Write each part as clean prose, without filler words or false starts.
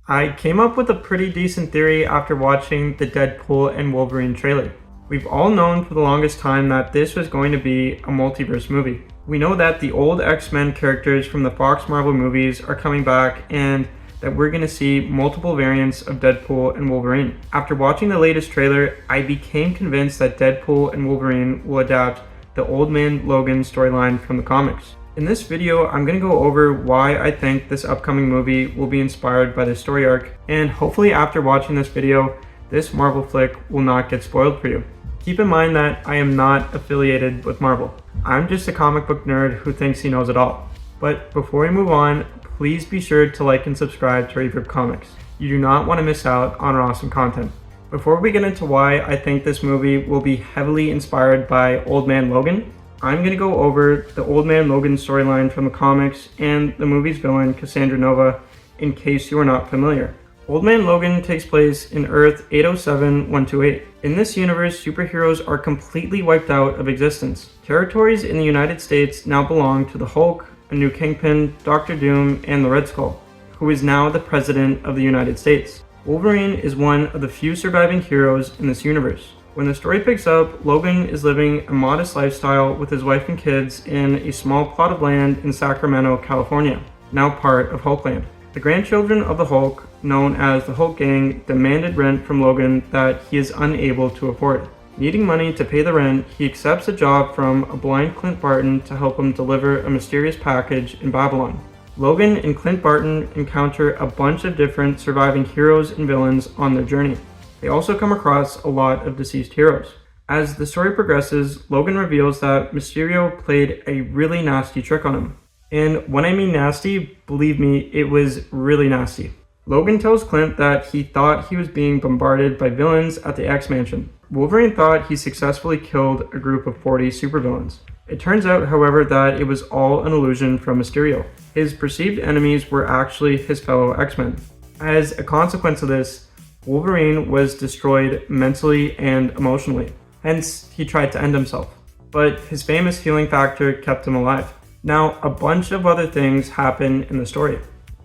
I came up with a pretty decent theory after watching the Deadpool and Wolverine trailer. We've all known for the longest time that this was going to be a multiverse movie. We know that the old X-Men characters from the Fox Marvel movies are coming back and that we're going to see multiple variants of Deadpool and Wolverine. After watching the latest trailer, I became convinced that Deadpool and Wolverine will adapt the Old Man Logan storyline from the comics. In this video, I'm going to go over why I think this upcoming movie will be inspired by this story arc, and hopefully after watching this video, this Marvel flick will not get spoiled for you. Keep in mind that I am not affiliated with Marvel. I'm just a comic book nerd who thinks he knows it all. But before we move on, please be sure to like and subscribe to Reverb Comics. You do not want to miss out on our awesome content. Before we get into why I think this movie will be heavily inspired by Old Man Logan, I'm going to go over the Old Man Logan storyline from the comics and the movie's villain, Cassandra Nova, in case you are not familiar. Old Man Logan takes place in Earth 807-128. In this universe, superheroes are completely wiped out of existence. Territories in the United States now belong to the Hulk, a new Kingpin, Doctor Doom, and the Red Skull, who is now the President of the United States. Wolverine is one of the few surviving heroes in this universe. When the story picks up, Logan is living a modest lifestyle with his wife and kids in a small plot of land in Sacramento, California, now part of Hulkland. The grandchildren of the Hulk, known as the Hulk Gang, demanded rent from Logan that he is unable to afford. Needing money to pay the rent, he accepts a job from a blind Clint Barton to help him deliver a mysterious package in Babylon. Logan and Clint Barton encounter a bunch of different surviving heroes and villains on their journey. They also come across a lot of deceased heroes. As the story progresses, Logan reveals that Mysterio played a really nasty trick on him. And when I mean nasty, believe me, it was really nasty. Logan tells Clint that he thought he was being bombarded by villains at the X-Mansion. Wolverine thought he successfully killed a group of 40 supervillains. It turns out, however, that it was all an illusion from Mysterio. His perceived enemies were actually his fellow X-Men. As a consequence of this, Wolverine was destroyed mentally and emotionally. Hence, he tried to end himself. But his famous healing factor kept him alive. Now, a bunch of other things happen in the story.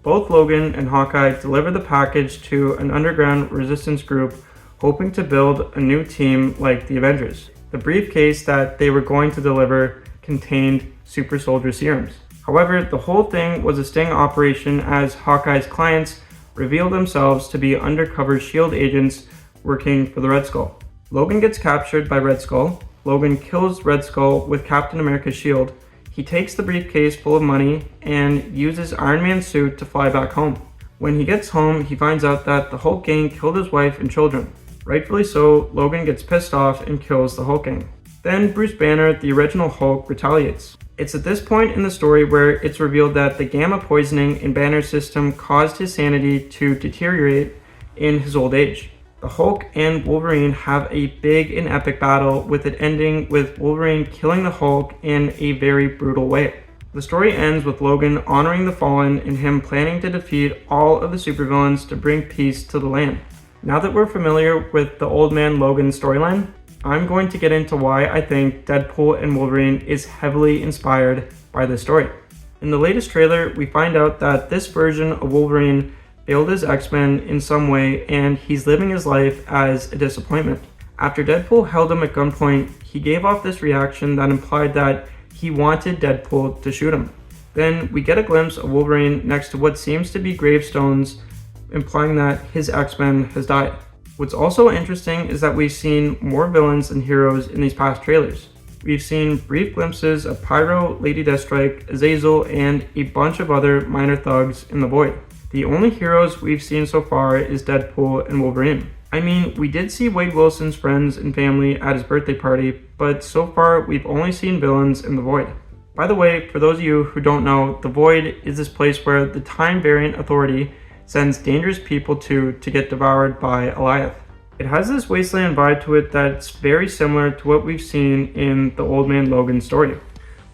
Both Logan and Hawkeye deliver the package to an underground resistance group hoping to build a new team like the Avengers. The briefcase that they were going to deliver contained super soldier serums. However, the whole thing was a sting operation as Hawkeye's clients reveal themselves to be undercover S.H.I.E.L.D. agents working for the Red Skull. Logan gets captured by Red Skull. Logan kills Red Skull with Captain America's shield. He takes the briefcase full of money and uses Iron Man's suit to fly back home. When he gets home, he finds out that the Hulk gang killed his wife and children. Rightfully so, Logan gets pissed off and kills the Hulk gang. Then Bruce Banner, the original Hulk, retaliates. It's at this point in the story where it's revealed that the gamma poisoning in Banner's system caused his sanity to deteriorate in his old age. The Hulk and Wolverine have a big and epic battle, with it ending with Wolverine killing the Hulk in a very brutal way. The story ends with Logan honoring the fallen and him planning to defeat all of the supervillains to bring peace to the land. Now that we're familiar with the Old Man Logan storyline, I'm going to get into why I think Deadpool and Wolverine is heavily inspired by this story. In the latest trailer, we find out that this version of Wolverine failed his X-Men in some way and he's living his life as a disappointment. After Deadpool held him at gunpoint, he gave off this reaction that implied that he wanted Deadpool to shoot him. Then we get a glimpse of Wolverine next to what seems to be gravestones, implying that his X-Men has died. What's also interesting is that we've seen more villains and heroes in these past trailers. We've seen brief glimpses of Pyro, Lady Deathstrike, Azazel, and a bunch of other minor thugs in the Void. The only heroes we've seen so far is Deadpool and Wolverine. I mean, we did see Wade Wilson's friends and family at his birthday party, but so far we've only seen villains in the Void. By the way, for those of you who don't know, the Void is this place where the Time Variant Authority sends dangerous people to get devoured by Alioth. It has this wasteland vibe to it that's very similar to what we've seen in the Old Man Logan story.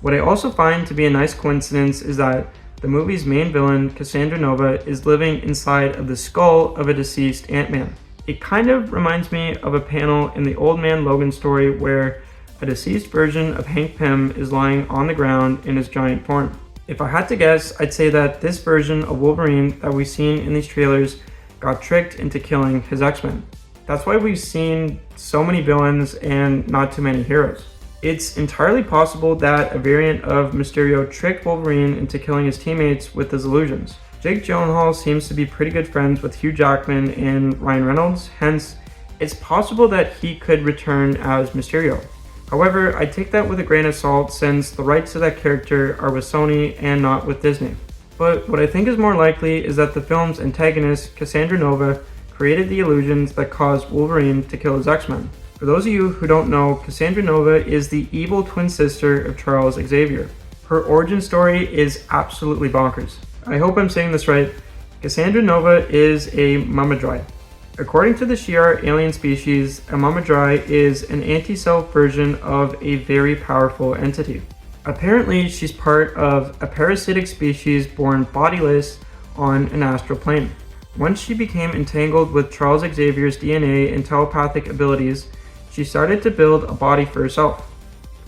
What I also find to be a nice coincidence is that the movie's main villain, Cassandra Nova, is living inside of the skull of a deceased Ant-Man. It kind of reminds me of a panel in the Old Man Logan story where a deceased version of Hank Pym is lying on the ground in his giant form. If I had to guess, I'd say that this version of Wolverine that we've seen in these trailers got tricked into killing his X-Men. That's why we've seen so many villains and not too many heroes. It's entirely possible that a variant of Mysterio tricked Wolverine into killing his teammates with his illusions. Jake Gyllenhaal seems to be pretty good friends with Hugh Jackman and Ryan Reynolds, hence it's possible that he could return as Mysterio. However, I take that with a grain of salt since the rights to that character are with Sony and not with Disney. But what I think is more likely is that the film's antagonist, Cassandra Nova, created the illusions that caused Wolverine to kill his X-Men. For those of you who don't know, Cassandra Nova is the evil twin sister of Charles Xavier. Her origin story is absolutely bonkers. I hope I'm saying this right. Cassandra Nova is a Mumadrai. According to the Shi'ar alien species, a Mumadrai is an anti-self version of a very powerful entity. Apparently, she's part of a parasitic species born bodiless on an astral plane. Once she became entangled with Charles Xavier's DNA and telepathic abilities, she started to build a body for herself,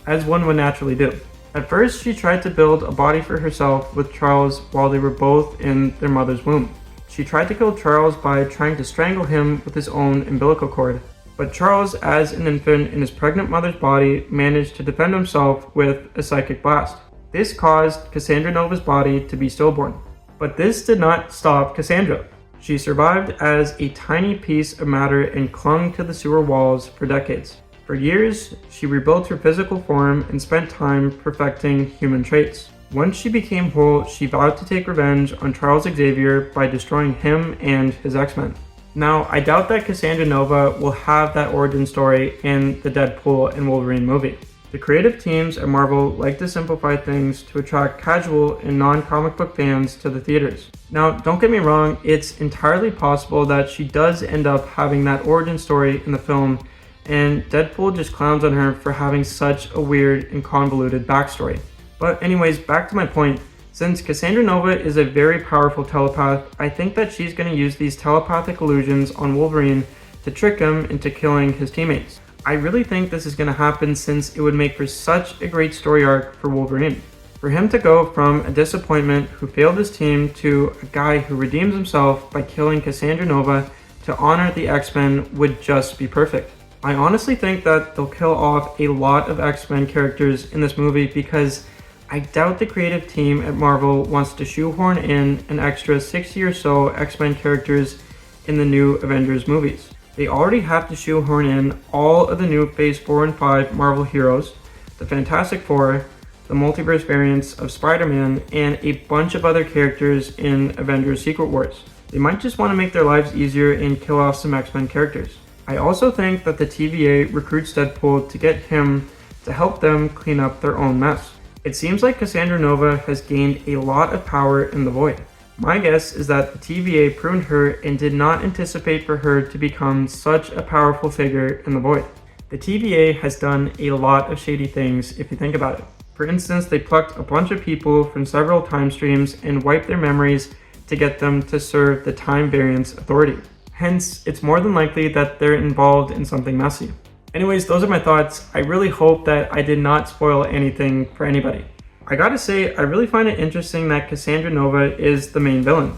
as one would naturally do. At first, she tried to build a body for herself with Charles while they were both in their mother's womb. She tried to kill Charles by trying to strangle him with his own umbilical cord, but Charles, as an infant in his pregnant mother's body, managed to defend himself with a psychic blast. This caused Cassandra Nova's body to be stillborn. But this did not stop Cassandra. She survived as a tiny piece of matter and clung to the sewer walls for decades. For years, she rebuilt her physical form and spent time perfecting human traits. Once she became whole, she vowed to take revenge on Charles Xavier by destroying him and his X-Men. Now, I doubt that Cassandra Nova will have that origin story in the Deadpool and Wolverine movie. The creative teams at Marvel like to simplify things to attract casual and non-comic book fans to the theaters. Now, don't get me wrong, it's entirely possible that she does end up having that origin story in the film, and Deadpool just clowns on her for having such a weird and convoluted backstory. But anyways, back to my point. Since Cassandra Nova is a very powerful telepath, I think that she's going to use these telepathic illusions on Wolverine to trick him into killing his teammates. I really think this is going to happen since it would make for such a great story arc for Wolverine. For him to go from a disappointment who failed his team to a guy who redeems himself by killing Cassandra Nova to honor the X-Men would just be perfect. I honestly think that they'll kill off a lot of X-Men characters in this movie because I doubt the creative team at Marvel wants to shoehorn in an extra 60 or so X-Men characters in the new Avengers movies. They already have to shoehorn in all of the new Phase 4 and 5 Marvel heroes, the Fantastic Four, the multiverse variants of Spider-Man, and a bunch of other characters in Avengers Secret Wars. They might just want to make their lives easier and kill off some X-Men characters. I also think that the TVA recruits Deadpool to get him to help them clean up their own mess. It seems like Cassandra Nova has gained a lot of power in the Void. My guess is that the TVA pruned her and did not anticipate for her to become such a powerful figure in the Void. The TVA has done a lot of shady things if you think about it. For instance, they plucked a bunch of people from several time streams and wiped their memories to get them to serve the Time Variance Authority. Hence, it's more than likely that they're involved in something messy. Anyways, those are my thoughts. I really hope that I did not spoil anything for anybody. I gotta say, I really find it interesting that Cassandra Nova is the main villain.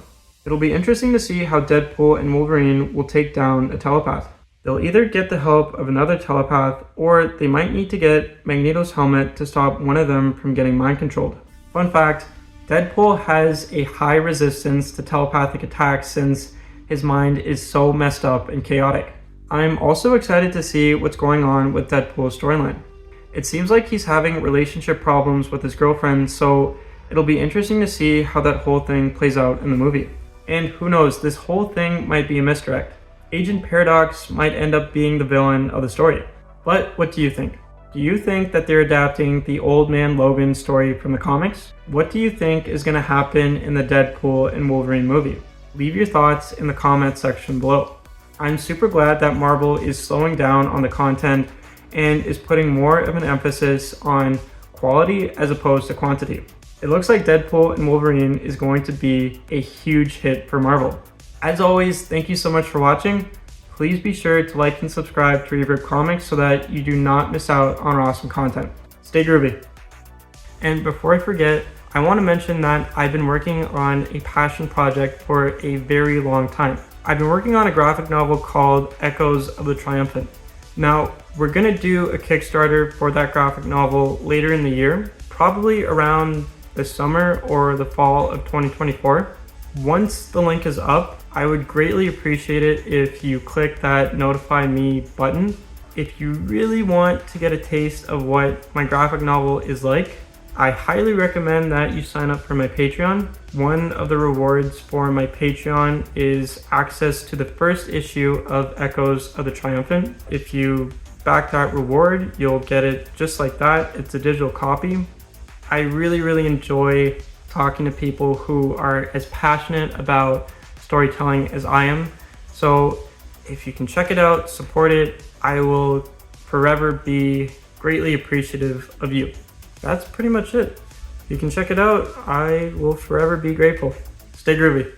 It'll be interesting to see how Deadpool and Wolverine will take down a telepath. They'll either get the help of another telepath, or they might need to get Magneto's helmet to stop one of them from getting mind controlled. Fun fact, Deadpool has a high resistance to telepathic attacks since his mind is so messed up and chaotic. I'm also excited to see what's going on with Deadpool's storyline. It seems like he's having relationship problems with his girlfriend, so it'll be interesting to see how that whole thing plays out in the movie. And who knows, this whole thing might be a misdirect. Agent Paradox might end up being the villain of the story. But what do you think? Do you think that they're adapting the Old Man Logan story from the comics? What do you think is going to happen in the Deadpool and Wolverine movie? Leave your thoughts in the comments section below. I'm super glad that Marvel is slowing down on the content and is putting more of an emphasis on quality as opposed to quantity. It looks like Deadpool and Wolverine is going to be a huge hit for Marvel. As always, thank you so much for watching. Please be sure to like and subscribe to Reverb Comics so that you do not miss out on our awesome content. Stay groovy. And before I forget, I want to mention that I've been working on a passion project for a very long time. I've been working on a graphic novel called Echoes of the Triumphant. Now, we're gonna do a Kickstarter for that graphic novel later in the year, probably around the summer or the fall of 2024. Once the link is up, I would greatly appreciate it if you click that notify me button. If you really want to get a taste of what my graphic novel is like, I highly recommend that you sign up for my Patreon. One of the rewards for my Patreon is access to the first issue of Echoes of the Triumphant. If you back that reward, you'll get it just like that. It's a digital copy. I really enjoy talking to people who are as passionate about storytelling as I am. So if you can check it out, support it, I will forever be greatly appreciative of you. That's pretty much it. If you can check it out, I will forever be grateful. Stay groovy.